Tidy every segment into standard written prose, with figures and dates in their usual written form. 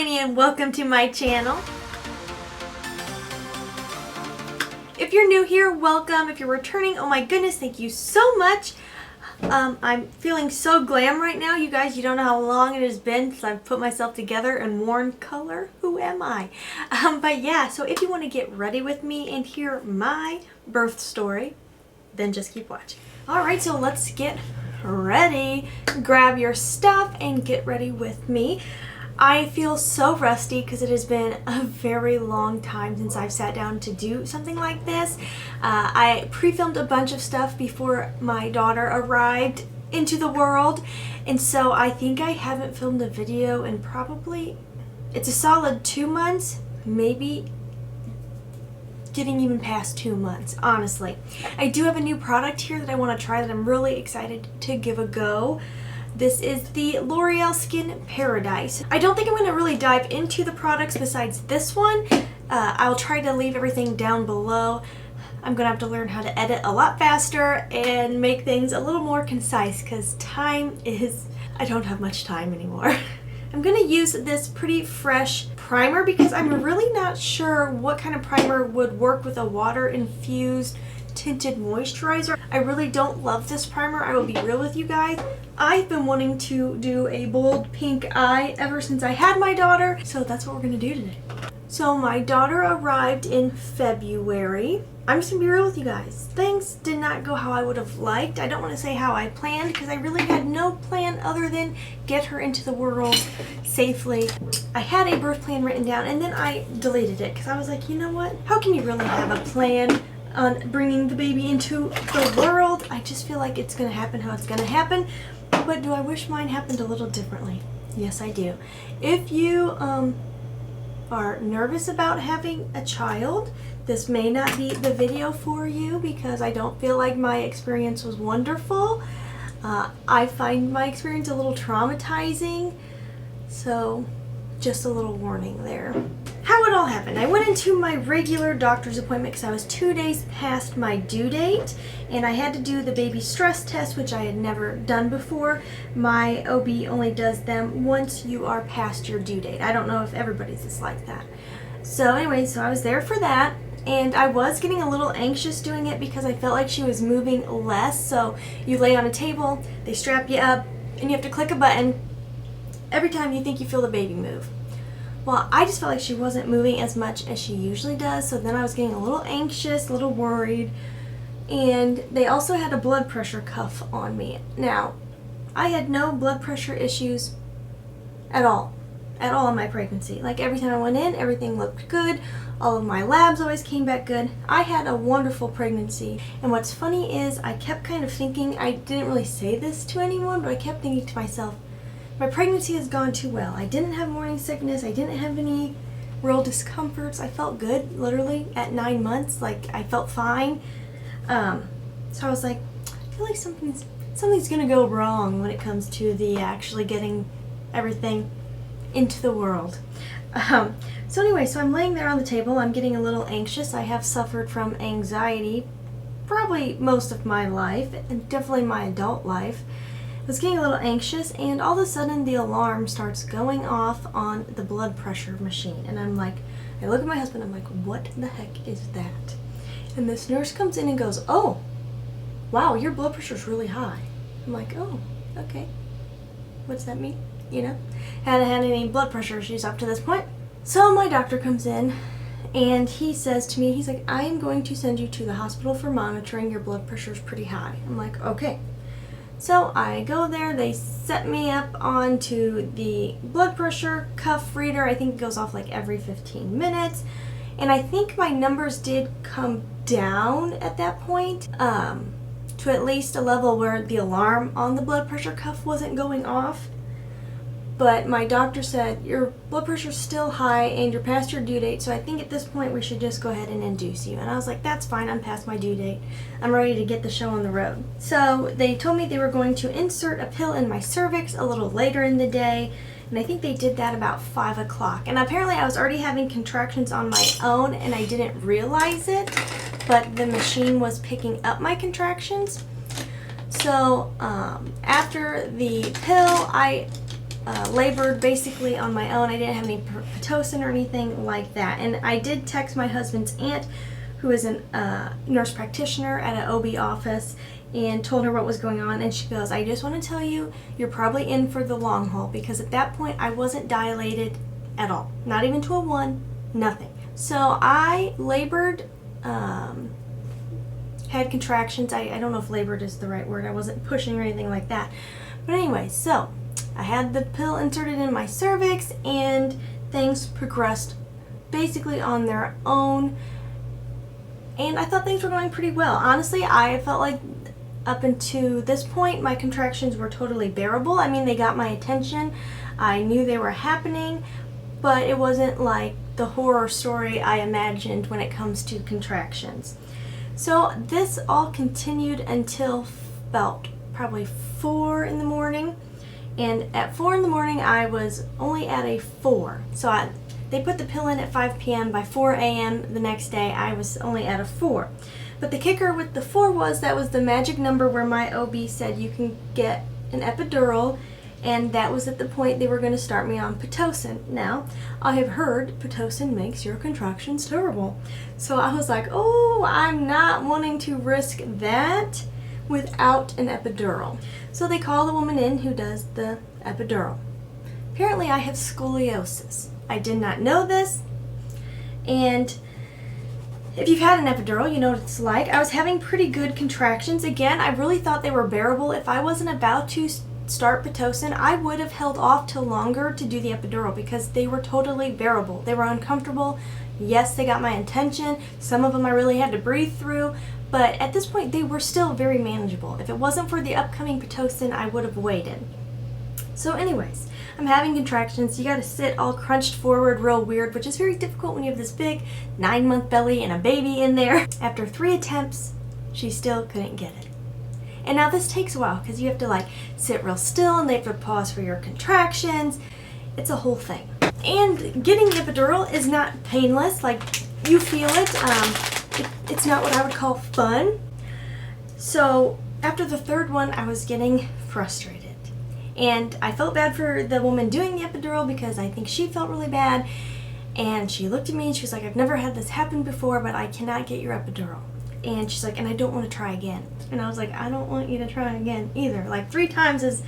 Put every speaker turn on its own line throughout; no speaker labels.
Laynie and welcome to my channel. If you're new here, welcome. If you're returning, oh my goodness, thank you so much. I'm feeling so glam right now. You guys, you don't know how long it has been since I've put myself together and worn color. Who am I? But yeah, so if you want to get ready with me and hear my birth story, then just keep watching. Alright, so let's get ready. Grab your stuff and get ready with me. I feel so rusty because it has been a very long time since I've sat down to do something like this. I pre-filmed a bunch of stuff before my daughter arrived into the world, and so I think I haven't filmed a video in probably, it's a solid 2 months, maybe getting even past 2 months, honestly. I do have a new product here that I want to try that I'm really excited to give a go. This is the L'Oreal Skin Paradise. I don't think I'm going to really dive into the products besides this one. I'll try to leave everything down below. I'm going to have to learn how to edit a lot faster and make things a little more concise because I don't have much time anymore. I'm going to use this pretty fresh primer because I'm really not sure what kind of primer would work with a water-infused tinted moisturizer. I really don't love this primer, I will be real with you guys. I've been wanting to do a bold pink eye ever since I had my daughter, so that's what we're gonna do today. So my daughter arrived in February. I'm just gonna be real with you guys. Things did not go how I would have liked. I don't want to say how I planned because I really had no plan other than get her into the world safely. I had a birth plan written down and then I deleted it because I was like, you know what? How can you really have a plan on bringing the baby into the world? I just feel like it's going to happen how it's going to happen. But do I wish mine happened a little differently? Yes, I do. If you are nervous about having a child, this may not be the video for you because I don't feel like my experience was wonderful. I find my experience a little traumatizing. So just a little warning there. How it all happened. I went into my regular doctor's appointment because I was 2 days past my due date and I had to do the baby stress test, which I had never done before. My OB only does them once you are past your due date. I don't know if everybody's is like that. So anyway, so I was there for that and I was getting a little anxious doing it because I felt like she was moving less. So you lay on a table, they strap you up, and you have to click a button every time you think you feel the baby move. Well, I just felt like she wasn't moving as much as she usually does, so then I was getting a little anxious, a little worried, and they also had a blood pressure cuff on me. Now, I had no blood pressure issues at all in my pregnancy. Like every time I went in, everything looked good. All of my labs always came back good. I had a wonderful pregnancy, and what's funny is I kept kind of thinking, I didn't really say this to anyone, but I kept thinking to myself, my pregnancy has gone too well. I didn't have morning sickness. I didn't have any real discomforts. I felt good, literally, at 9 months. Like, I felt fine. So I was like, I feel like something's gonna go wrong when it comes to the actually getting everything into the world. So anyway, so I'm laying there on the table. I'm getting a little anxious. I have suffered from anxiety probably most of my life, and definitely my adult life. I was getting a little anxious and all of a sudden the alarm starts going off on the blood pressure machine and I'm like, I look at my husband, I'm like, what the heck is that? And this nurse comes in and goes, oh, wow, your blood pressure is really high. I'm like, oh, okay. What's that mean? You know, hadn't had any blood pressure issues up to this point. So my doctor comes in and he says to me, he's like, I am going to send you to the hospital for monitoring. Your blood pressure is pretty high. I'm like, okay. So I go there, they set me up onto the blood pressure cuff reader. I think it goes off like every 15 minutes. And I think my numbers did come down at that point to at least a level where the alarm on the blood pressure cuff wasn't going off. But my doctor said, your blood pressure is still high and you're past your due date, so I think at this point we should just go ahead and induce you. And I was like, that's fine, I'm past my due date. I'm ready to get the show on the road. So they told me they were going to insert a pill in my cervix a little later in the day, and I think they did that about 5 o'clock. And apparently I was already having contractions on my own and I didn't realize it, but the machine was picking up my contractions. So after the pill, I labored basically on my own. I didn't have any Pitocin or anything like that. And I did text my husband's aunt, who is a nurse practitioner at an OB office, and told her what was going on. And she goes, I just want to tell you, you're probably in for the long haul, because at that point I wasn't dilated at all. Not even to a 1, nothing. So I labored, had contractions. I don't know if labored is the right word. I wasn't pushing or anything like that. But anyway, so I had the pill inserted in my cervix, and things progressed basically on their own. And I thought things were going pretty well. Honestly, I felt like up until this point, my contractions were totally bearable. I mean, they got my attention. I knew they were happening, but it wasn't like the horror story I imagined when it comes to contractions. So this all continued until about probably 4 in the morning. And at 4 in the morning, I was only at a 4. So they put the pill in at 5 p.m. By 4 a.m. the next day, I was only at a 4. But the kicker with the 4 was that was the magic number where my OB said you can get an epidural, and that was at the point they were going to start me on Pitocin. Now, I have heard Pitocin makes your contractions terrible. So I was like, oh, I'm not wanting to risk that without an epidural. So they call the woman in who does the epidural. Apparently I have scoliosis. I did not know this, and if you've had an epidural, you know what it's like. I was having pretty good contractions. Again, I really thought they were bearable. If I wasn't about to start Pitocin, I would have held off till longer to do the epidural, because they were totally bearable. They were uncomfortable. Yes, they got my attention. Some of them I really had to breathe through, but at this point they were still very manageable. If it wasn't for the upcoming Pitocin, I would have waited. So anyways, I'm having contractions. You gotta sit all crunched forward real weird, which is very difficult when you have this big 9-month belly and a baby in there. After 3 attempts, she still couldn't get it. And now this takes a while, because you have to like sit real still, and they have to pause for your contractions. It's a whole thing. And getting the epidural is not painless. Like, you feel it. It's not what I would call fun. So after the 3rd one, I was getting frustrated. And I felt bad for the woman doing the epidural, because I think she felt really bad. And she looked at me and she was like, I've never had this happen before, but I cannot get your epidural. And she's like, and I don't want to try again. And I was like, I don't want you to try again either. Like, 3 times is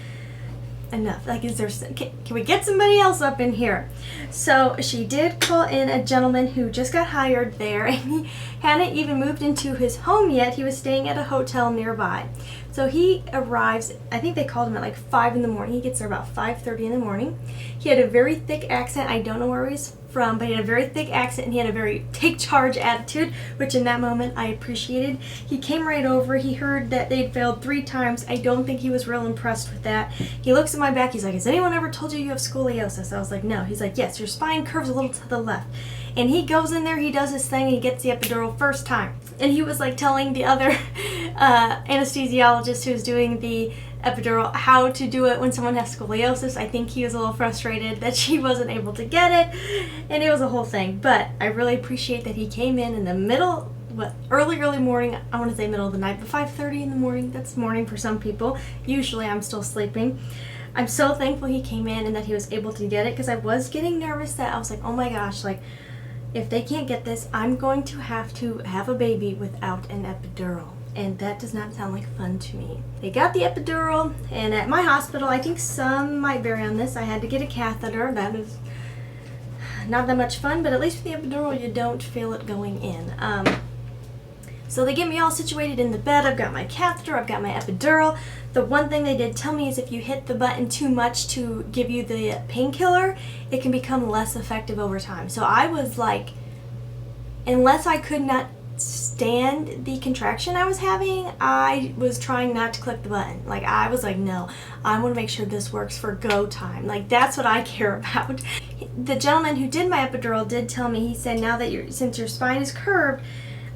enough. Like, can we get somebody else up in here? So she did call in a gentleman who just got hired there, and he hadn't even moved into his home yet. He was staying at a hotel nearby. So he arrives, I think they called him at like 5 in the morning. He gets there about 5:30 in the morning. He had a very thick accent. I don't know where he's from, but he had a very thick accent, and he had a very take charge attitude, which in that moment I appreciated. He came right over. He heard that they'd failed 3 times. I don't think he was real impressed with that. He looks at my back. He's like, has anyone ever told you you have scoliosis? I was like, no. He's like, yes, your spine curves a little to the left. And he goes in there, he does his thing, and he gets the epidural first time. And he was like telling the other anesthesiologist who's doing the epidural how to do it when someone has scoliosis. I think he was a little frustrated that she wasn't able to get it, and it was a whole thing. But I really appreciate that he came in the middle, early morning. I want to say middle of the night, but 5:30 in the morning. That's morning for some people. Usually I'm still sleeping. I'm so thankful he came in and that he was able to get it, because I was getting nervous that I was like, oh my gosh, like, if they can't get this, I'm going to have a baby without an epidural. And that does not sound like fun to me. They got the epidural, and at my hospital, I think some might vary on this, I had to get a catheter. That is not that much fun, but at least with the epidural, you don't feel it going in. So they get me all situated in the bed. I've got my catheter, I've got my epidural. The one thing they did tell me is if you hit the button too much to give you the painkiller, it can become less effective over time. So I was like, unless I could not stand the contraction I was having, I was trying not to click the button. Like, I was like, no, I want to make sure this works for go time. Like, that's what I care about. The gentleman who did my epidural did tell me, he said, now that since your spine is curved,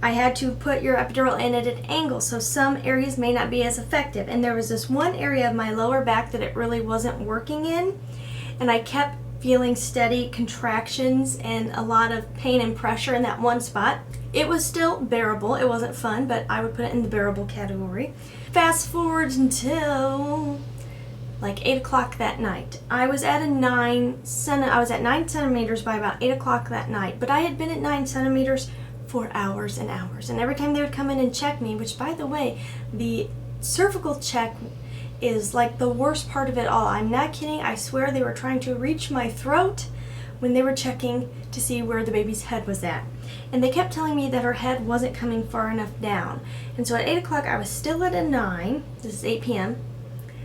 I had to put your epidural in at an angle, so some areas may not be as effective. And there was this one area of my lower back that it really wasn't working in, and I kept feeling steady contractions and a lot of pain and pressure in that one spot. It was still bearable. It wasn't fun, but I would put it in the bearable category. Fast forward until like 8 o'clock that night. I was at 9 centimeters by about 8 o'clock that night, but I had been at 9 centimeters for hours and hours. And every time they would come in and check me, which by the way, the cervical check is like the worst part of it all. I'm not kidding. I swear they were trying to reach my throat when they were checking to see where the baby's head was at. And they kept telling me that her head wasn't coming far enough down. And so at 8 o'clock, I was still at a 9. This is 8 p.m.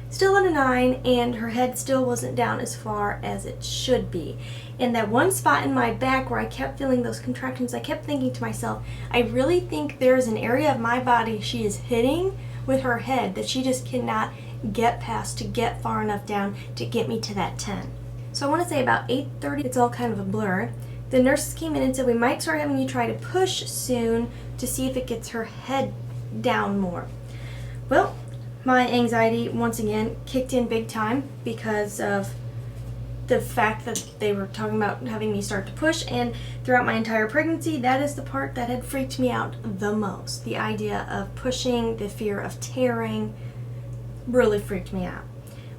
Still at a 9, and her head still wasn't down as far as it should be. And that one spot in my back where I kept feeling those contractions, I kept thinking to myself, I really think there's an area of my body she is hitting with her head that she just cannot get past to get far enough down to get me to that 10. So I want to say about 8:30, it's all kind of a blur. The nurses came in and said, we might start having you try to push soon to see if it gets her head down more. Well, my anxiety once again kicked in big time because of the fact that they were talking about having me start to push, and throughout my entire pregnancy, that is the part that had freaked me out the most. The idea of pushing, the fear of tearing really freaked me out.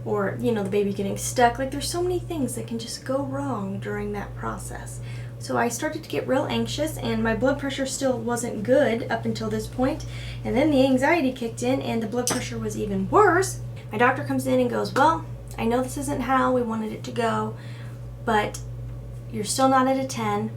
Or, you know, the baby getting stuck. Like, there's so many things that can just go wrong during that process. So I started to get real anxious, and my blood pressure still wasn't good up until this point. And then the anxiety kicked in, and the blood pressure was even worse. My doctor comes in and goes, well, I know this isn't how we wanted it to go, but you're still not at a 10.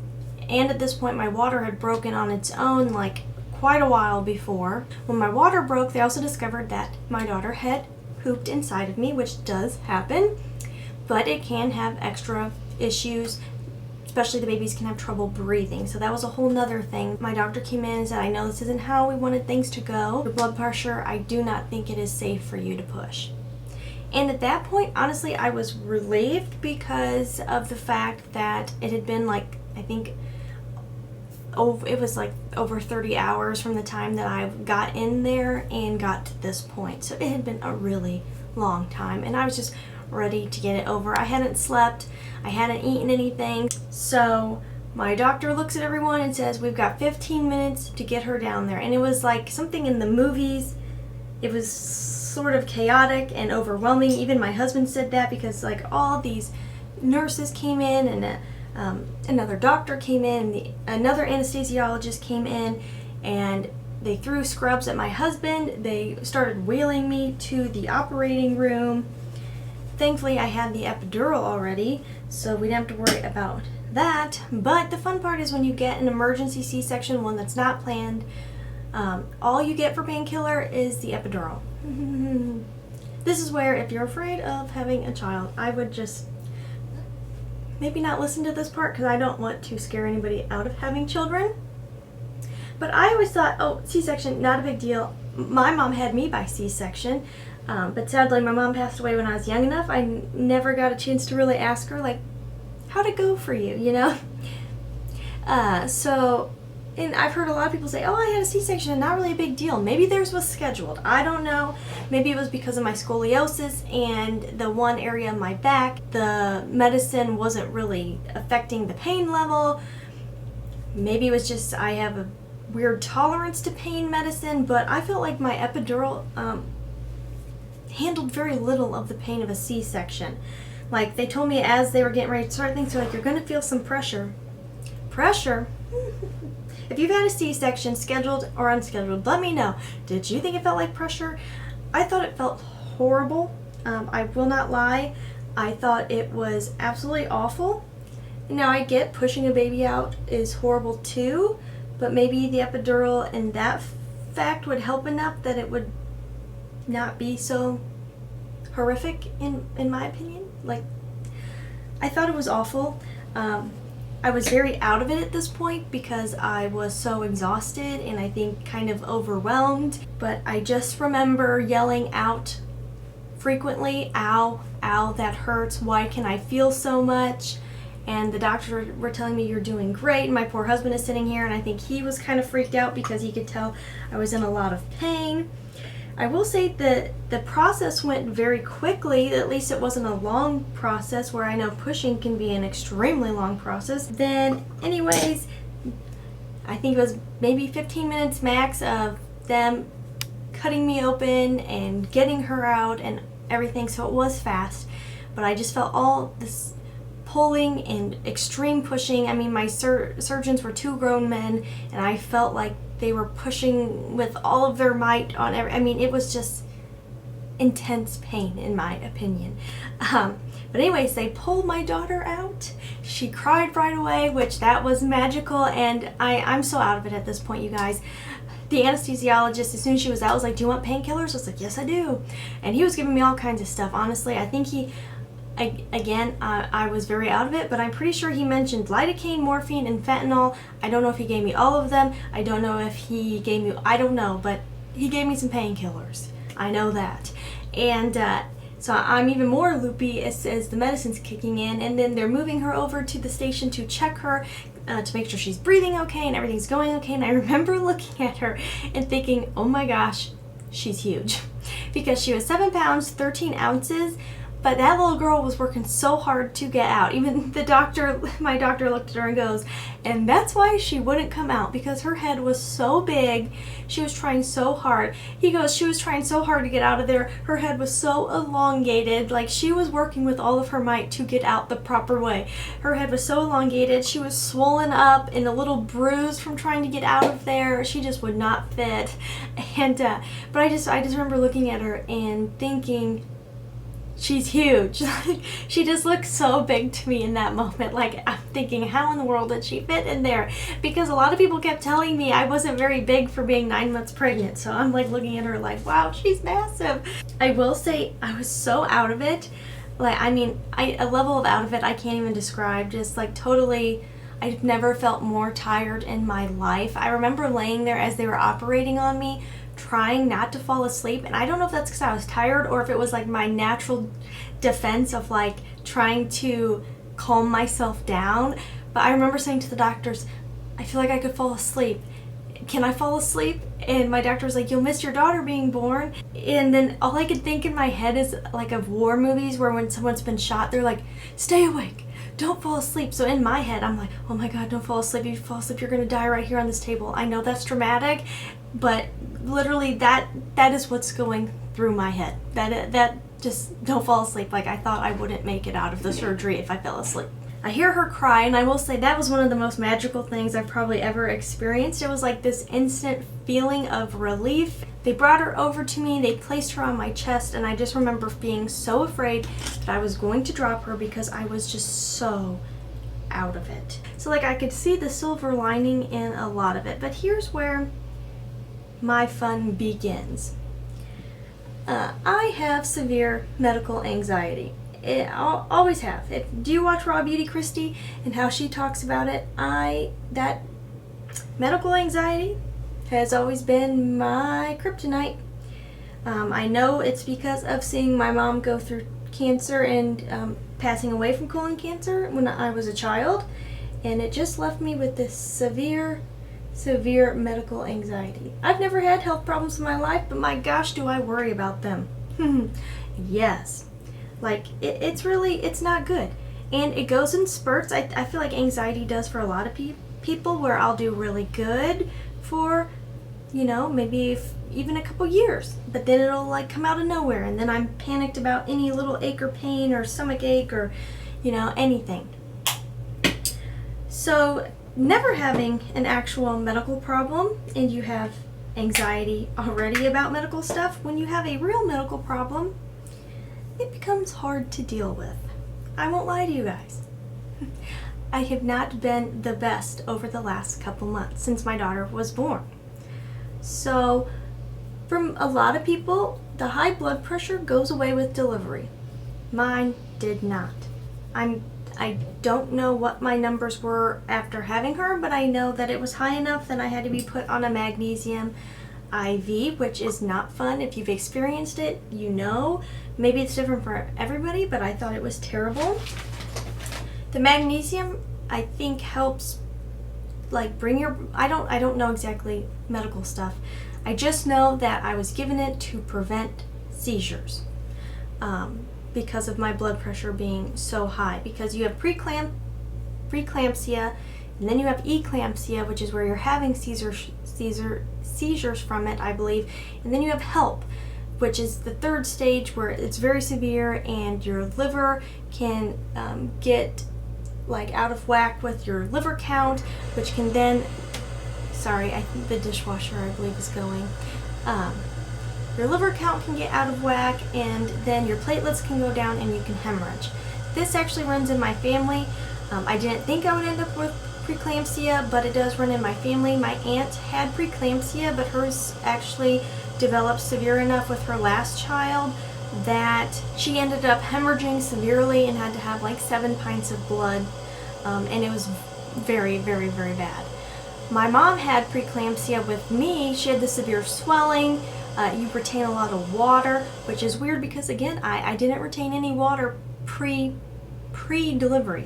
And at this point, my water had broken on its own, like, quite a while before. When my water broke, they also discovered that my daughter had pooped inside of me, which does happen, but it can have extra issues. Especially the babies can have trouble breathing. So that was a whole nother thing. My doctor came in and said, I know this isn't how we wanted things to go. Your blood pressure, I do not think it is safe for you to push. And at that point, honestly, I was relieved because of the fact that it had been like, I think, it was like over 30 hours from the time that I got in there and got to this point. So it had been a really long time, and I was just ready to get it over. I hadn't slept, I hadn't eaten anything. So my doctor looks at everyone and says, we've got 15 minutes to get her down there. And it was like something in the movies. It was sort of chaotic and overwhelming. Even my husband said that, because like all these nurses came in, and another doctor came in, and another anesthesiologist came in, and they threw scrubs at my husband. They started wheeling me to the operating room. Thankfully, I had the epidural already, so we didn't have to worry about that. But the fun part is when you get an emergency C-section, one that's not planned, all you get for painkiller is the epidural. This is where, if you're afraid of having a child, I would just maybe not listen to this part, because I don't want to scare anybody out of having children. But I always thought, oh, C-section, not a big deal. My mom had me by C-section. But sadly, my mom passed away when I was young enough. I never got a chance to really ask her, like, how'd it go for you, you know? And I've heard a lot of people say, oh, I had a C-section and not really a big deal. Maybe theirs was scheduled. I don't know. Maybe it was because of my scoliosis and the one area of my back. The medicine wasn't really affecting the pain level. Maybe it was just I have a weird tolerance to pain medicine, but I felt like my epidural handled very little of the pain of a C-section. Like, they told me as they were getting ready to start things, so like, you're going to feel some pressure. Pressure? If you've had a C-section, scheduled or unscheduled, let me know. Did you think it felt like pressure? I thought it felt horrible. I will not lie. I thought it was absolutely awful. Now, I get pushing a baby out is horrible too, but maybe the epidural and that fact would help enough that it would not be so horrific in my opinion. Like, I thought it was awful. I was very out of it at this point because I was so exhausted and I think kind of overwhelmed, but I just remember yelling out frequently, ow, ow, that hurts, why can I feel so much? And the doctors were telling me, you're doing great. And my poor husband is sitting here, and I think he was kind of freaked out because he could tell I was in a lot of pain. I will say that the process went very quickly. At least it wasn't a long process, where I know pushing can be an extremely long process. Then anyways, I think it was maybe 15 minutes max of them cutting me open and getting her out, and everything, so it was fast. But I just felt all this pulling and extreme pushing. I mean, my surgeons were 2 grown men, and I felt like they were pushing with all of their might on I mean, it was just intense pain, in my opinion. But anyways, they pulled my daughter out. She cried right away, which that was magical, and I'm so out of it at this point, you guys. The anesthesiologist, as soon as she was out, was like, do you want painkillers? I was like, yes, I do. And he was giving me all kinds of stuff. Honestly, I think I was very out of it, but I'm pretty sure he mentioned lidocaine, morphine, and fentanyl. I don't know if he gave me all of them. I don't know if he gave me, I don't know, but he gave me some painkillers. I know that. And so I'm even more loopy as the medicine's kicking in, and then they're moving her over to the station to check her, to make sure she's breathing okay and everything's going okay. And I remember looking at her and thinking, oh my gosh, she's huge. Because she was 7 pounds, 13 ounces, but that little girl was working so hard to get out. Even my doctor looked at her and goes, and that's why she wouldn't come out, because her head was so big. She was trying so hard. He goes, she was trying so hard to get out of there. Her head was so elongated, like she was working with all of her might to get out the proper way. Her head was so elongated. She was swollen up and a little bruised from trying to get out of there. She just would not fit. And but I just remember looking at her and thinking, she's huge. She just looked so big to me in that moment. Like, I'm thinking, how in the world did she fit in there? Because a lot of people kept telling me I wasn't very big for being 9 months pregnant. So I'm like looking at her like, wow, she's massive. I will say I was so out of it. Like, I mean, a level of out of it I can't even describe. Just like totally, I've never felt more tired in my life. I remember laying there as they were operating on me, trying not to fall asleep, and I don't know if that's because I was tired or if it was like my natural defense of like trying to calm myself down. But I remember saying to the doctors, I feel like I could fall asleep. Can I fall asleep? And my doctor was like, you'll miss your daughter being born. And then all I could think in my head is like of war movies where when someone's been shot, they're like, stay awake, don't fall asleep. So in my head, I'm like, oh my God, don't fall asleep. If you fall asleep, you're gonna die right here on this table. I know that's dramatic, but literally that is what's going through my head. That just, don't fall asleep. Like, I thought I wouldn't make it out of the surgery if I fell asleep. I hear her cry, and I will say that was one of the most magical things I've probably ever experienced. It was like this instant feeling of relief. They brought her over to me, they placed her on my chest, and I just remember being so afraid that I was going to drop her because I was just so out of it. So like, I could see the silver lining in a lot of it, but here's where my fun begins. I have severe medical anxiety. I always have. Do you watch Raw Beauty Christie and how she talks about it? That medical anxiety has always been my kryptonite. I know it's because of seeing my mom go through cancer and passing away from colon cancer when I was a child, and it just left me with this severe medical anxiety. I've never had health problems in my life, but my gosh, do I worry about them. Yes. Like, it's not good. And it goes in spurts. I feel like anxiety does for a lot of people, where I'll do really good for, maybe even a couple years. But then it'll like come out of nowhere, and then I'm panicked about any little ache or pain or stomach ache or, anything. So never having an actual medical problem, and you have anxiety already about medical stuff, when you have a real medical problem, it becomes hard to deal with. I won't lie to you guys. I have not been the best over the last couple months since my daughter was born. So, from a lot of people, the high blood pressure goes away with delivery. Mine did not. I don't know what my numbers were after having her, but I know that it was high enough that I had to be put on a magnesium IV, which is not fun. If you've experienced it, you know. Maybe it's different for everybody, but I thought it was terrible. The magnesium, I think, helps like bring your, I don't know exactly medical stuff. I just know that I was given it to prevent seizures because of my blood pressure being so high. Because you have preeclampsia, and then you have eclampsia, which is where you're having seizures from it, I believe, and then you have HELP, which is the third stage where it's very severe and your liver can get like out of whack with your liver count, which can then, sorry, I think the dishwasher I believe is going. Your liver count can get out of whack, and then your platelets can go down and you can hemorrhage. This actually runs in my family. I didn't think I would end up with preeclampsia, but it does run in my family. My aunt had preeclampsia, but hers actually developed severe enough with her last child that she ended up hemorrhaging severely and had to have like 7 pints of blood, and it was very, very, very bad. My mom had preeclampsia with me. She had the severe swelling. You retain a lot of water, which is weird because, again, I didn't retain any water pre-delivery.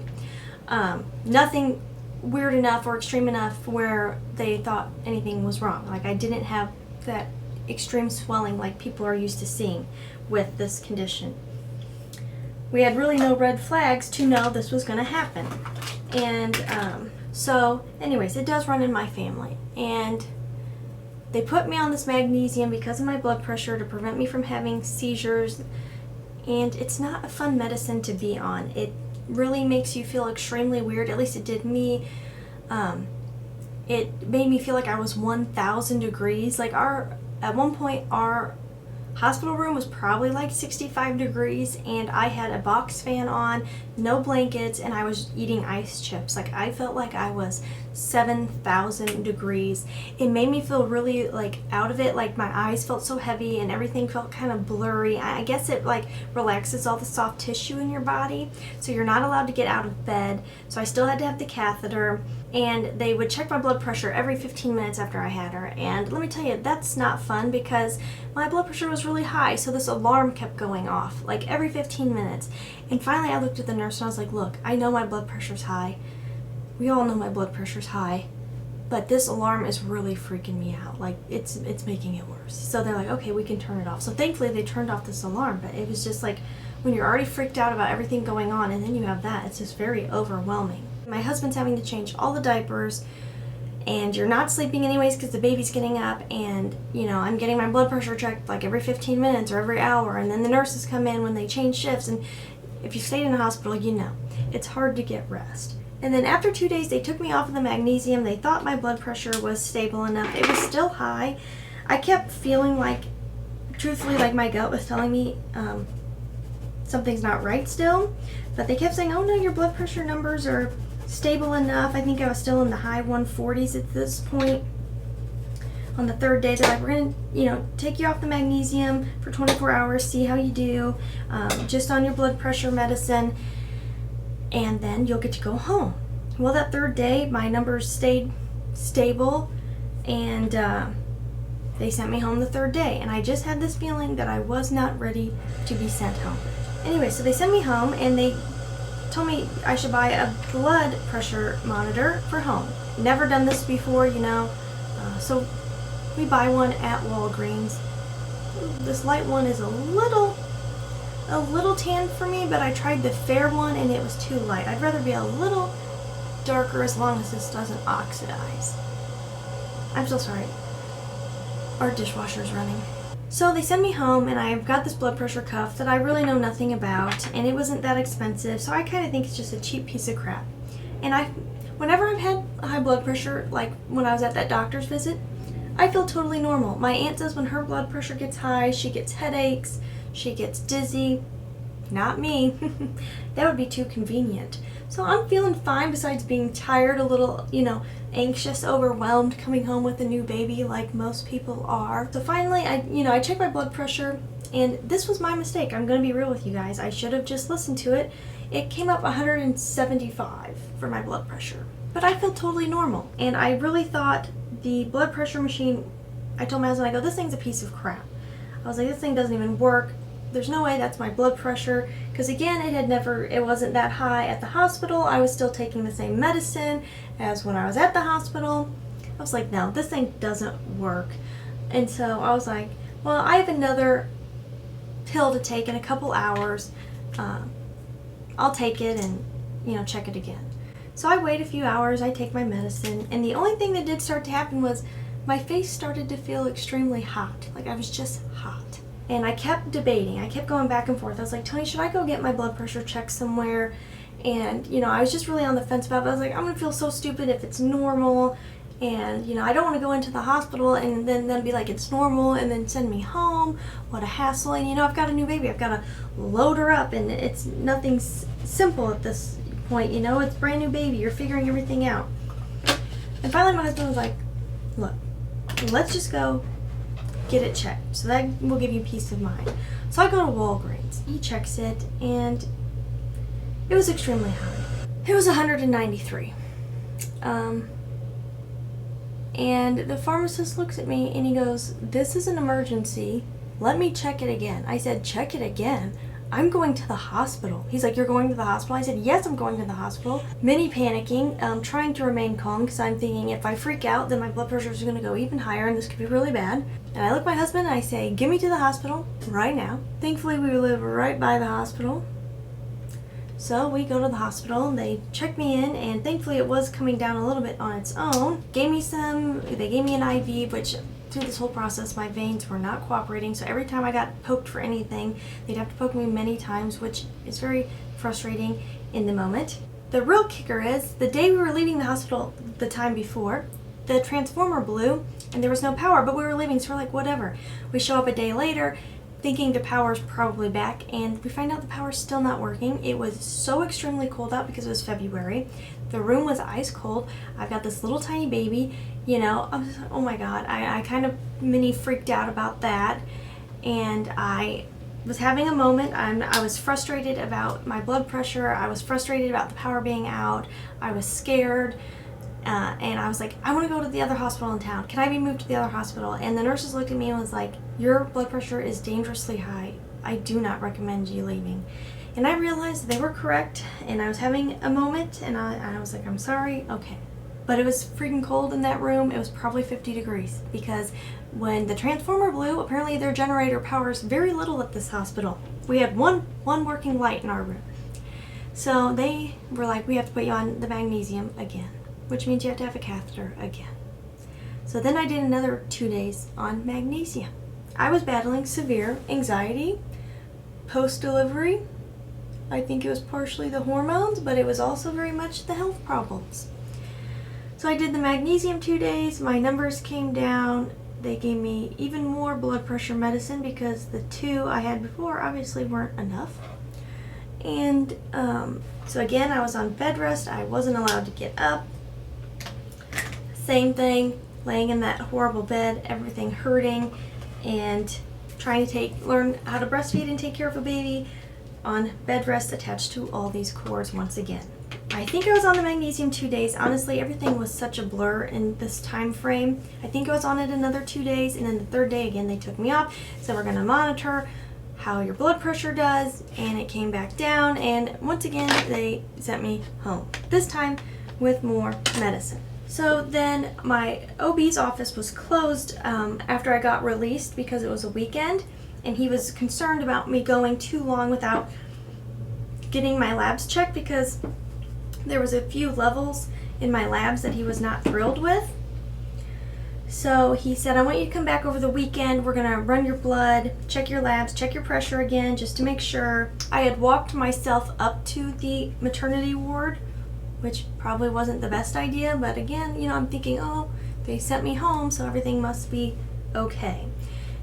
Nothing weird enough or extreme enough where they thought anything was wrong. Like, I didn't have that extreme swelling like people are used to seeing with this condition. We had really no red flags to know this was going to happen. And so anyways, it does run in my family. And they put me on this magnesium because of my blood pressure to prevent me from having seizures. And it's not a fun medicine to be on. It really makes you feel extremely weird. At least it did me. It made me feel like I was 1,000 degrees. Like at one point our hospital room was probably like 65 degrees, and I had a box fan on, no blankets, and I was eating ice chips. Like, I felt like I was 7,000 degrees. It made me feel really like out of it. Like, my eyes felt so heavy and everything felt kind of blurry. I guess it like relaxes all the soft tissue in your body, so you're not allowed to get out of bed. So I still had to have the catheter, and they would check my blood pressure every 15 minutes after I had her. And let me tell you, that's not fun because my blood pressure was really high, so this alarm kept going off like every 15 minutes. And finally I looked at the nurse and I was like, look, I know my blood pressure's high. We all know my blood pressure's high, but this alarm is really freaking me out. Like, it's making it worse. So they're like, okay, we can turn it off. So thankfully they turned off this alarm, but it was just like when you're already freaked out about everything going on and then you have that, it's just very overwhelming. My husband's having to change all the diapers, and you're not sleeping anyways because the baby's getting up, and you know, I'm getting my blood pressure checked like every 15 minutes or every hour, and then the nurses come in when they change shifts, and if you stayed in a hospital, you know, it's hard to get rest. And then after 2 days, they took me off of the magnesium. They thought my blood pressure was stable enough. It was still high. I kept feeling like, truthfully, like my gut was telling me something's not right still, but they kept saying, oh no, your blood pressure numbers are stable enough. I think I was still in the high 140s at this point. On the third day, they're like, we're going to, you know, take you off the magnesium for 24 hours, see how you do, just on your blood pressure medicine, and then you'll get to go home. Well, that third day, my numbers stayed stable, and they sent me home the third day, and I just had this feeling that I was not ready to be sent home. Anyway, so they sent me home, and they told me I should buy a blood pressure monitor for home. Never done this before, you know, so we buy one at Walgreens. This light one is a little tan for me, but I tried the fair one and it was too light. I'd rather be a little darker as long as this doesn't oxidize. I'm so sorry. Our dishwasher's running. So they send me home, and I've got this blood pressure cuff that I really know nothing about, and it wasn't that expensive, so I kind of think it's just a cheap piece of crap. And whenever I've had high blood pressure, like when I was at that doctor's visit, I feel totally normal. My aunt says when her blood pressure gets high, she gets headaches, she gets dizzy. Not me. That would be too convenient. So I'm feeling fine, besides being tired, a little, you know, anxious, overwhelmed, coming home with a new baby like most people are. So finally, I checked my blood pressure, and this was my mistake. I'm going to be real with you guys. I should have just listened to it. It came up 175 for my blood pressure. But I feel totally normal, and I really thought the blood pressure machine, I told my husband, I go, this thing's a piece of crap. I was like, this thing doesn't even work. There's no way that's my blood pressure, because again, it wasn't that high at the hospital. I was still taking the same medicine as when I was at the hospital. I was like, no, this thing doesn't work. And so I was like, well, I have another pill to take in a couple hours. I'll take it and, you know, check it again. So I wait a few hours, I take my medicine, and the only thing that did start to happen was my face started to feel extremely hot. Like I was just hot. And I kept debating. I kept going back and forth. I was like, Tony, should I go get my blood pressure checked somewhere? And, you know, I was just really on the fence about it. I was like, I'm going to feel so stupid if it's normal. And, you know, I don't want to go into the hospital and then be like, it's normal, and then send me home. What a hassle. And, you know, I've got a new baby. I've got to load her up, and it's nothing simple at this point. You know, it's a brand new baby. You're figuring everything out. And finally my husband was like, look, let's just go get it checked. So that will give you peace of mind. So I go to Walgreens. He checks it, and it was extremely high. It was 193. And the pharmacist looks at me and he goes, this is an emergency. Let me check it again. I said, check it again? I'm going to the hospital. He's like, you're going to the hospital? I said, yes, I'm going to the hospital. Mini panicking, trying to remain calm because I'm thinking if I freak out, then my blood pressure is going to go even higher and this could be really bad. And I look at my husband and I say, get me to the hospital right now. Thankfully, we live right by the hospital. So we go to the hospital, they check me in, and thankfully it was coming down a little bit on its own. They gave me an IV, which through this whole process my veins were not cooperating, so every time I got poked for anything, they'd have to poke me many times, which is very frustrating in the moment. The real kicker is, the day we were leaving the hospital the time before, the transformer blew and there was no power, but we were leaving, so we're like, whatever. We show up a day later, thinking the power's probably back, and we find out the power's still not working. It was so extremely cold out because it was February. The room was ice cold. I've got this little tiny baby, you know. I was like, oh my god. I kind of mini freaked out about that, and I was having a moment. I was frustrated about my blood pressure. I was frustrated about the power being out. I was scared. And I was like, I want to go to the other hospital in town. Can I be moved to the other hospital? And the nurses looked at me and was like, your blood pressure is dangerously high. I do not recommend you leaving. And I realized they were correct, and I was having a moment, and I was like, I'm sorry, okay. But it was freaking cold in that room. It was probably 50 degrees because when the transformer blew, apparently their generator powers very little at this hospital. We had one working light in our room. So they were like, we have to put you on the magnesium again, which means you have to have a catheter again. So then I did another 2 days on magnesium. I was battling severe anxiety post-delivery. I think it was partially the hormones, but it was also very much the health problems. So I did the magnesium 2 days, my numbers came down. They gave me even more blood pressure medicine because the 2 I had before obviously weren't enough. And so again, I was on bed rest. I wasn't allowed to get up. Same thing, laying in that horrible bed, everything hurting, and trying to learn how to breastfeed and take care of a baby on bed rest attached to all these cords once again. I think I was on the magnesium 2 days. Honestly, everything was such a blur in this time frame. I think I was on it another 2 days, and then the 3rd day again they took me off. So we're going to monitor how your blood pressure does, and it came back down, and once again they sent me home. This time with more medicine. So then my OB's office was closed after I got released because it was a weekend, and he was concerned about me going too long without getting my labs checked because there was a few levels in my labs that he was not thrilled with. So he said, I want you to come back over the weekend. We're going to run your blood, check your labs, check your pressure again, just to make sure. I had walked myself up to the maternity ward, which probably wasn't the best idea, but again, you know, I'm thinking, oh, they sent me home, so everything must be okay.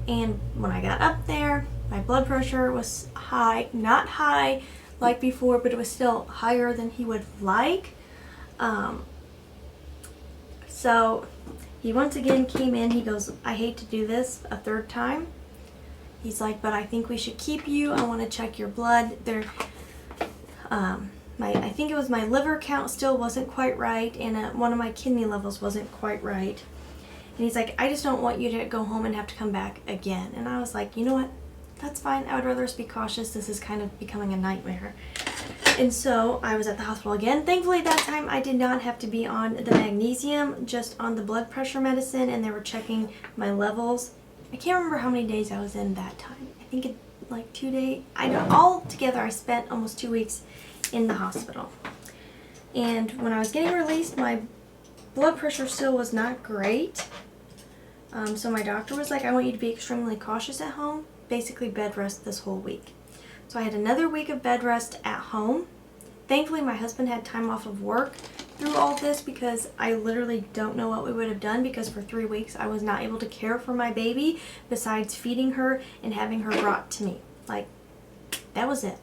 And when I got up there, my blood pressure was high, not high like before, but it was still higher than he would like. So he once again came in, he goes, I hate to do this a 3rd time. He's like, but I think we should keep you. I want to check your blood. I think it was my liver count still wasn't quite right, and one of my kidney levels wasn't quite right. And he's like, I just don't want you to go home and have to come back again. And I was like, you know what? That's fine. I would rather us be cautious. This is kind of becoming a nightmare. And so I was at the hospital again. Thankfully that time I did not have to be on the magnesium, just on the blood pressure medicine, and they were checking my levels. I can't remember how many days I was in that time. I think it like 2 days. I know all together I spent almost 2 weeks in the hospital. And when I was getting released, my blood pressure still was not great. So my doctor was like, I want you to be extremely cautious at home basically bed rest this whole week. So I had another week of bed rest at home. Thankfully, my husband had time off of work through all this because I literally don't know what we would have done, because for 3 weeks I was not able to care for my baby besides feeding her and having her brought to me. Like, that was it.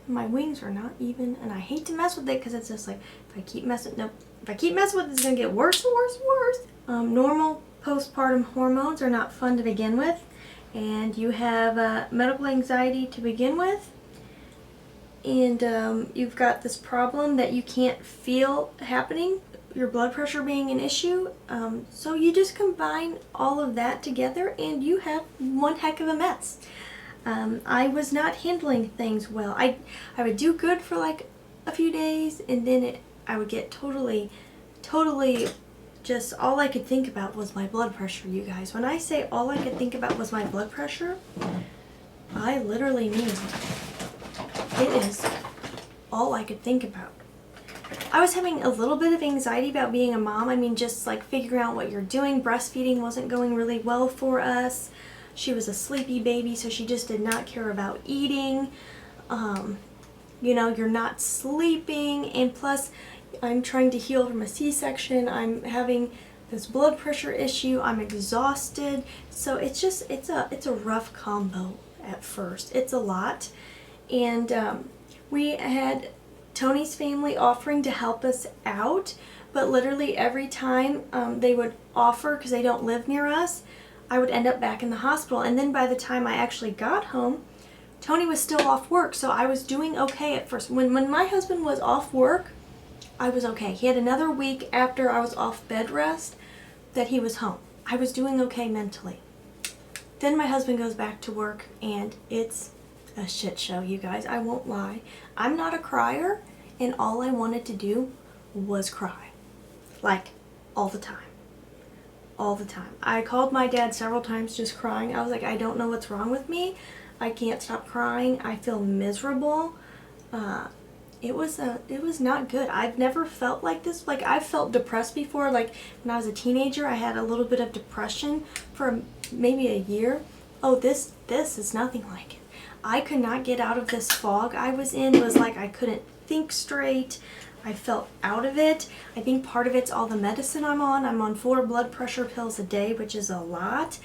My wings are not even, and I hate to mess with it because it's just like, if I keep messing with it, it's going to get worse and worse and worse. Normal postpartum hormones are not fun to begin with, and you have medical anxiety to begin with, and you've got this problem that you can't feel happening, your blood pressure being an issue. So you just combine all of that together and you have one heck of a mess. I was not handling things well. I would do good for like a few days, and then I would get totally just all I could think about was my blood pressure, you guys. When I say all I could think about was my blood pressure, I literally mean it is all I could think about. I was having a little bit of anxiety about being a mom. I mean, just like figuring out what you're doing. Breastfeeding wasn't going really well for us. She was a sleepy baby, so she just did not care about eating. You know, you're not sleeping, and plus I'm trying to heal from a C-section. I'm having this blood pressure issue. I'm exhausted. So it's a rough combo at first. It's a lot. And we had Tony's family offering to help us out, but literally every time they would offer, because they don't live near us, I would end up back in the hospital. And then by the time I actually got home, Tony was still off work, so I was doing okay at first. When my husband was off work, I was okay. He had another week after I was off bed rest that he was home. I was doing okay mentally. Then my husband goes back to work, and it's a shit show, you guys. I won't lie. I'm not a crier, and all I wanted to do was cry. Like, all the time. All the time. I called my dad several times just crying. I was like, I don't know what's wrong with me. I can't stop crying. I feel miserable. It was not good. I've never felt like this. Like, I've felt depressed before. Like, when I was a teenager, I had a little bit of depression for maybe a year. Oh, this is nothing like it. I could not get out of this fog I was in. It was like I couldn't think straight. I felt out of it. I think part of it's all the medicine I'm on. I'm on 4 blood pressure pills a day, which is a lot.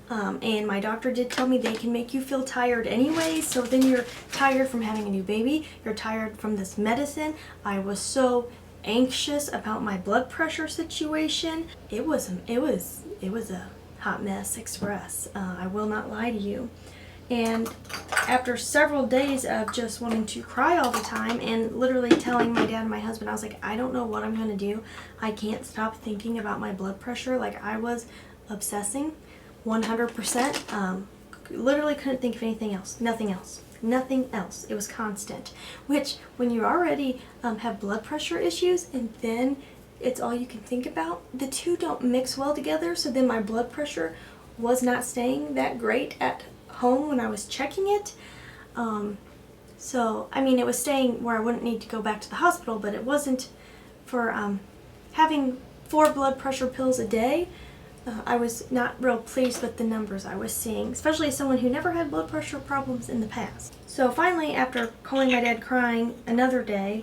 And my doctor did tell me they can make you feel tired anyway. So then you're tired from having a new baby. You're tired from this medicine. I was so anxious about my blood pressure situation. It was a hot mess express. I will not lie to you. And after several days of just wanting to cry all the time and literally telling my dad and my husband, I was like, I don't know what I'm going to do. I can't stop thinking about my blood pressure. Like, I was obsessing 100%. Literally couldn't think of anything else. Nothing else. Nothing else. It was constant. Which, when you already have blood pressure issues and then it's all you can think about, the two don't mix well together. So then my blood pressure was not staying that great at home when I was checking it. So I mean, it was staying where I wouldn't need to go back to the hospital, but it wasn't for having 4 blood pressure pills a day. I was not real pleased with the numbers I was seeing, especially as someone who never had blood pressure problems in the past. So finally, after calling my dad crying another day,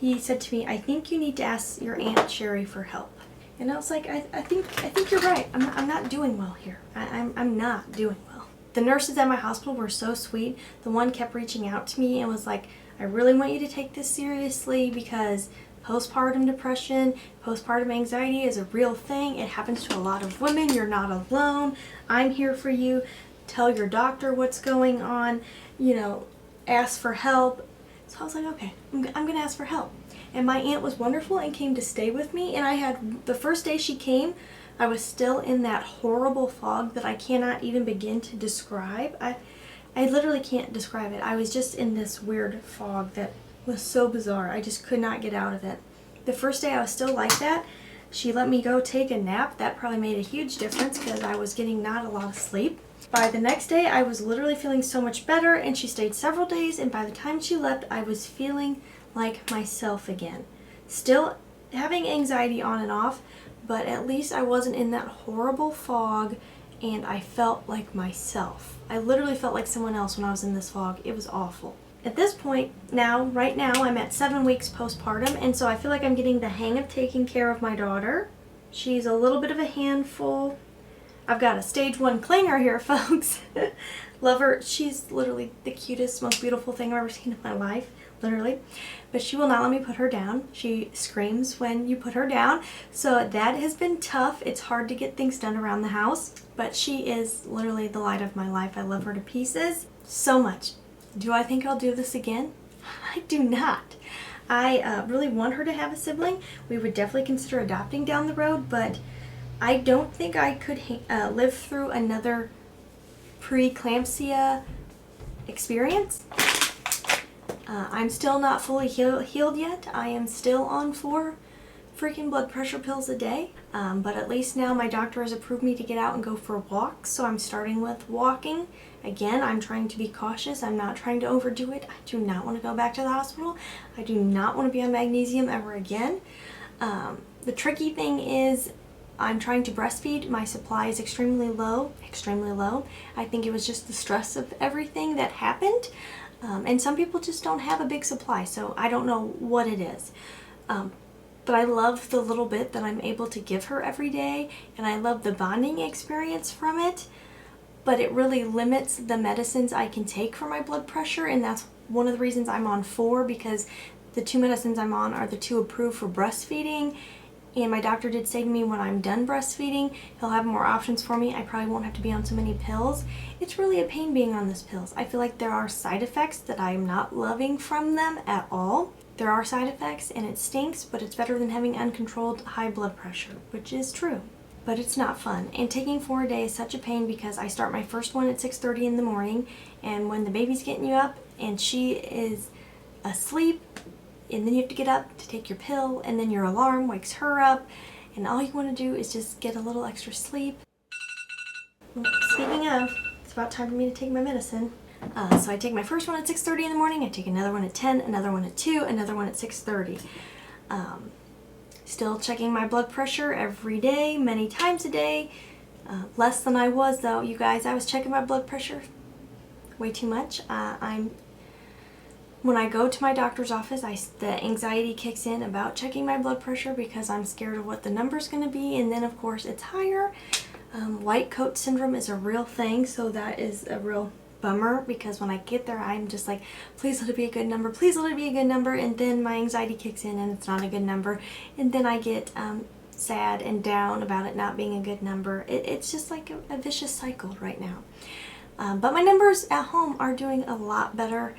he said to me, I think you need to ask your Aunt Sherry for help. And I was like, I think you're right. I'm not doing well here. I'm not doing well. The nurses at my hospital were so sweet. The one kept reaching out to me and was like, I really want you to take this seriously because postpartum depression, postpartum anxiety is a real thing. It happens to a lot of women. You're not alone. I'm here for you. Tell your doctor what's going on. You know, ask for help. So I was like, okay, I'm going to ask for help. And my aunt was wonderful and came to stay with me. And I had, the first day she came, I was still in that horrible fog that I cannot even begin to describe. I literally can't describe it. I was just in this weird fog that was so bizarre. I just could not get out of it. The first day I was still like that. She let me go take a nap. That probably made a huge difference because I was getting not a lot of sleep. By the next day, I was literally feeling so much better, and she stayed several days, and by the time she left, I was feeling like myself again. Still having anxiety on and off, but at least I wasn't in that horrible fog, and I felt like myself. I literally felt like someone else when I was in this vlog. It was awful. At this point now, right now, I'm at 7 weeks postpartum, and so I feel like I'm getting the hang of taking care of my daughter. She's a little bit of a handful. I've got a stage 1 clinger here, folks. Love her. She's literally the cutest, most beautiful thing I've ever seen in my life, literally. But she will not let me put her down. She screams when you put her down. So that has been tough. It's hard to get things done around the house, but she is literally the light of my life. I love her to pieces so much. Do I think I'll do this again? I do not. I really want her to have a sibling. We would definitely consider adopting down the road, but I don't think I could live through another preeclampsia experience. I'm still not fully healed yet. I am still on 4 freaking blood pressure pills a day. But at least now my doctor has approved me to get out and go for walks. So I'm starting with walking. Again, I'm trying to be cautious. I'm not trying to overdo it. I do not want to go back to the hospital. I do not want to be on magnesium ever again. The tricky thing is I'm trying to breastfeed. My supply is extremely low, extremely low. I think it was just the stress of everything that happened. And some people just don't have a big supply, so I don't know what it is. But I love the little bit that I'm able to give her every day, and I love the bonding experience from it. But it really limits the medicines I can take for my blood pressure, and that's one of the reasons I'm on 4, because the 2 medicines I'm on are the 2 approved for breastfeeding. And my doctor did say to me when I'm done breastfeeding, he'll have more options for me. I probably won't have to be on so many pills. It's really a pain being on these pills. I feel like there are side effects that I am not loving from them at all. There are side effects and it stinks, but it's better than having uncontrolled high blood pressure, which is true. But it's not fun. And taking 4 a day is such a pain because I start my first one at 6:30 in the morning, and when the baby's getting you up and she is asleep, and then you have to get up to take your pill, and then your alarm wakes her up, and all you want to do is just get a little extra sleep. Well, speaking of, it's about time for me to take my medicine. So I take my first one at 6:30 in the morning, I take another one at 10, another one at 2, another one at 6:30. Still checking my blood pressure every day, many times a day. Less than I was though, you guys. I was checking my blood pressure way too much. When I go to my doctor's office, the anxiety kicks in about checking my blood pressure because I'm scared of what the number's going to be, and then of course it's higher. White coat syndrome is a real thing, so that is a real bummer because when I get there I'm just like, please let it be a good number, please let it be a good number, and then my anxiety kicks in and it's not a good number, and then I get sad and down about it not being a good number. It's just like a vicious cycle right now. But my numbers at home are doing a lot better.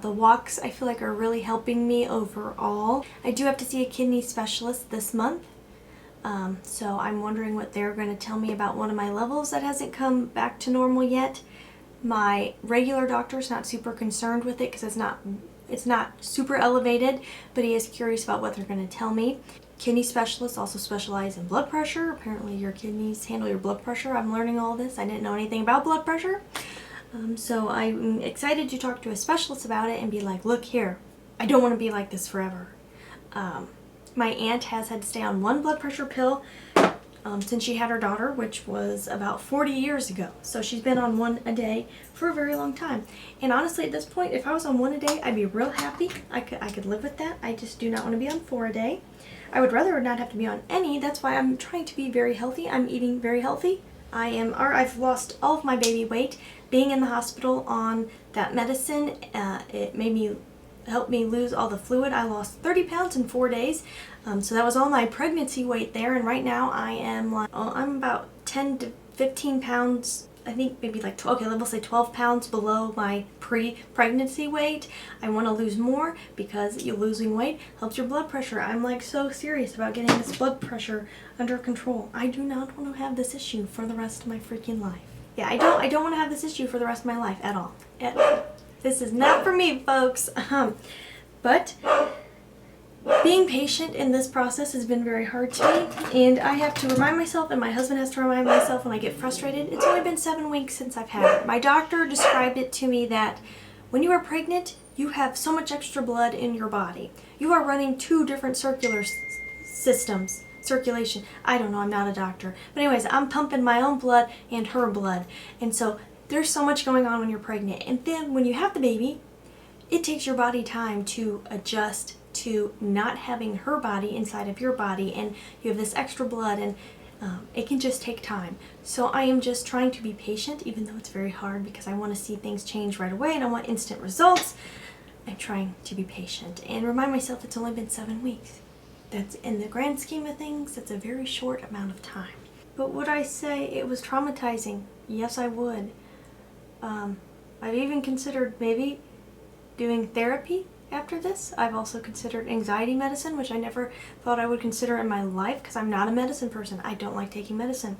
The walks I feel like are really helping me overall. I do have to see a kidney specialist this month. So I'm wondering what they're going to tell me about one of my levels that hasn't come back to normal yet. My regular doctor's not super concerned with it because it's not super elevated, but he is curious about what they're going to tell me. Kidney specialists also specialize in blood pressure. Apparently your kidneys handle your blood pressure. I'm learning all this. I didn't know anything about blood pressure. So I'm excited to talk to a specialist about it and be like, look here, I don't want to be like this forever. My aunt has had to stay on 1 blood pressure pill since she had her daughter, which was about 40 years ago. So she's been on 1 a day for a very long time. And honestly, at this point, if I was on 1 a day, I'd be real happy. I could live with that. I just do not want to be on 4 a day. I would rather not have to be on any. That's why I'm trying to be very healthy. I'm eating very healthy. I've lost all of my baby weight. Being in the hospital on that medicine, it helped me lose all the fluid. I lost 30 pounds in 4 days. So that was all my pregnancy weight there. And right now I am I'm about 10 to 15 pounds, I think maybe like 12, okay, let's say 12 pounds below my pre-pregnancy weight. I want to lose more because losing weight helps your blood pressure. I'm like so serious about getting this blood pressure under control. I do not want to have this issue for the rest of my freaking life. Yeah, I don't want to have this issue for the rest of my life at all. This is not for me, folks. But being patient in this process has been very hard to me, and I have to remind myself, and my husband has to remind myself when I get frustrated. It's only been 7 weeks since I've had it. My doctor described it to me that when you are pregnant, you have so much extra blood in your body. You are running 2 different circular systems. circulation. I don't know, I'm not a doctor. But anyways, I'm pumping my own blood and her blood. And so there's so much going on when you're pregnant. And then when you have the baby, it takes your body time to adjust to not having her body inside of your body, and you have this extra blood, and it can just take time. So I am just trying to be patient, even though it's very hard because I want to see things change right away and I want instant results. I'm trying to be patient and remind myself it's only been 7 weeks. That's, in the grand scheme of things, that's a very short amount of time. But would I say it was traumatizing? Yes, I would. I've even considered maybe doing therapy after this. I've also considered anxiety medicine, which I never thought I would consider in my life because I'm not a medicine person. I don't like taking medicine.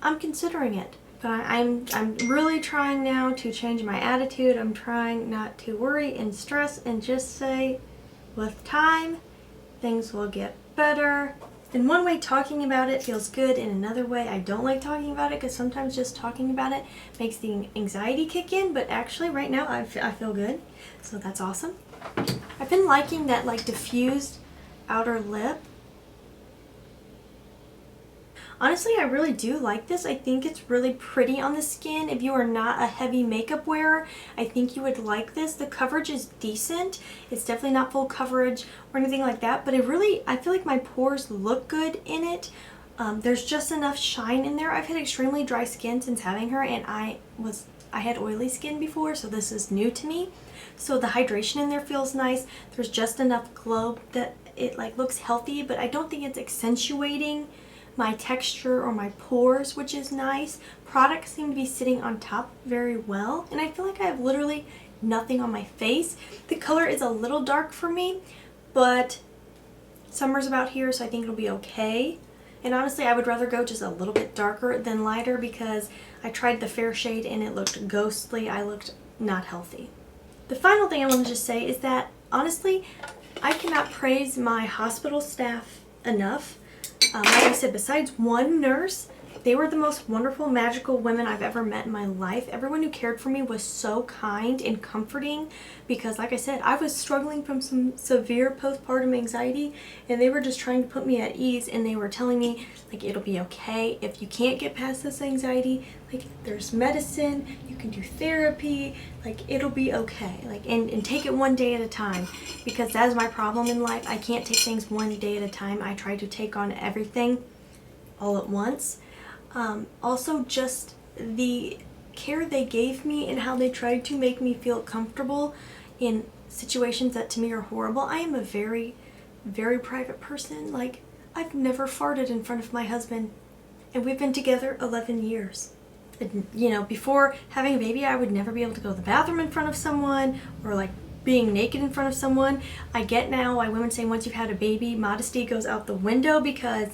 I'm considering it, but I'm really trying now to change my attitude. I'm trying not to worry and stress and just say, with time, things will get better. In one way, talking about it feels good. In another way, I don't like talking about it because sometimes just talking about it makes the anxiety kick in. But actually, right now, I feel good. So that's awesome. I've been liking that like diffused outer lip. Honestly, I really do like this. I think it's really pretty on the skin. If you are not a heavy makeup wearer, I think you would like this. The coverage is decent. It's definitely not full coverage or anything like that, but I feel like my pores look good in it. There's just enough shine in there. I've had extremely dry skin since having her, and I had oily skin before, so this is new to me. So the hydration in there feels nice. There's just enough glow that it like looks healthy, but I don't think it's accentuating my texture or my pores, which is nice. Products seem to be sitting on top very well, and I feel like I have literally nothing on my face. The color is a little dark for me, but summer's about here, so I think it'll be okay. And honestly, I would rather go just a little bit darker than lighter because I tried the fair shade and it looked ghostly. I looked not healthy. The final thing I want to just say is that honestly, I cannot praise my hospital staff enough. Like I said, besides one nurse, they were the most wonderful, magical women I've ever met in my life. Everyone who cared for me was so kind and comforting because, like I said, I was struggling from some severe postpartum anxiety, and they were just trying to put me at ease, and they were telling me, like, it'll be okay. If you can't get past this anxiety, like, there's medicine, you can do therapy, like, it'll be okay. Like, and take it one day at a time, because that is my problem in life. I can't take things one day at a time. I try to take on everything all at once. Also, just the care they gave me and how they tried to make me feel comfortable in situations that to me are horrible. I am a very, very private person. Like, I've never farted in front of my husband, and we've been together 11 years. And, you know, before having a baby, I would never be able to go to the bathroom in front of someone or like being naked in front of someone. I get now why women say once you've had a baby, modesty goes out the window because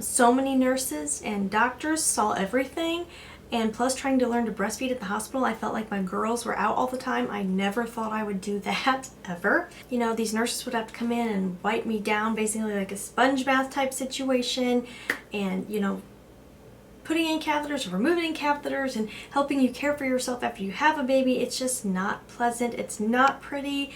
so many nurses and doctors saw everything, and plus trying to learn to breastfeed at the hospital, I felt like my girls were out all the time. I never thought I would do that ever. You know, these nurses would have to come in and wipe me down, basically like a sponge bath type situation, and, you know, putting in catheters or removing catheters and helping you care for yourself after you have a baby. It's just not pleasant. It's not pretty.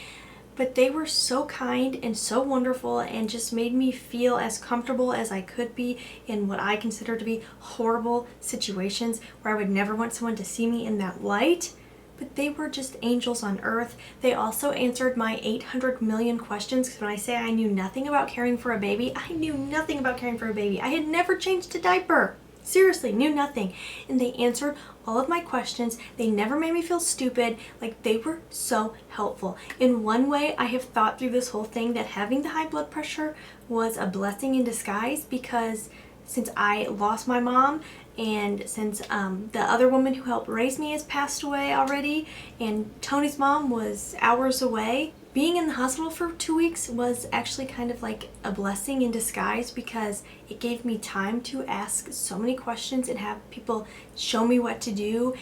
But they were so kind and so wonderful and just made me feel as comfortable as I could be in what I consider to be horrible situations where I would never want someone to see me in that light. But they were just angels on earth. They also answered my 800 million questions, because when I say I knew nothing about caring for a baby, I knew nothing about caring for a baby. I had never changed a diaper. Seriously, knew nothing. And they answered all of my questions. They never made me feel stupid. Like, they were so helpful. In one way, I have thought through this whole thing that having the high blood pressure was a blessing in disguise, because since I lost my mom, and since the other woman who helped raise me has passed away already, and Tony's mom was hours away, being in the hospital for 2 weeks was actually kind of like a blessing in disguise, because it gave me time to ask so many questions and have people show me what to do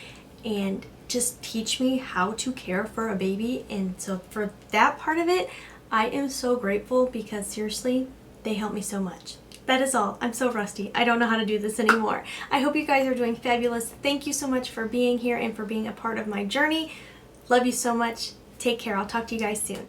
and just teach me how to care for a baby. And so for that part of it, I am so grateful, because seriously, they helped me so much. That is all. I'm so rusty. I don't know how to do this anymore. I hope you guys are doing fabulous. Thank you so much for being here and for being a part of my journey. Love you so much. Take care. I'll talk to you guys soon.